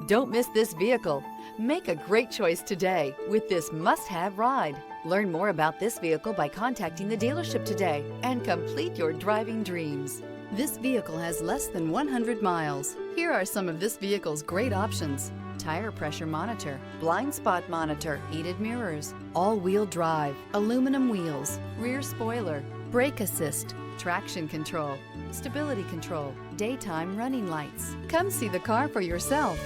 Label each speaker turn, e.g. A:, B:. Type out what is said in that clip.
A: Don't miss this vehicle. Make a great choice today with this must-have ride. Learn more about this vehicle by contacting the dealership today and complete your driving dreams. This vehicle has less than 100 miles. Here are some of this vehicle's great options: tire pressure monitor, blind spot monitor, heated mirrors, all-wheel drive, aluminum wheels, rear spoiler, brake assist, traction control, stability control, daytime running lights. Come see the car for yourself.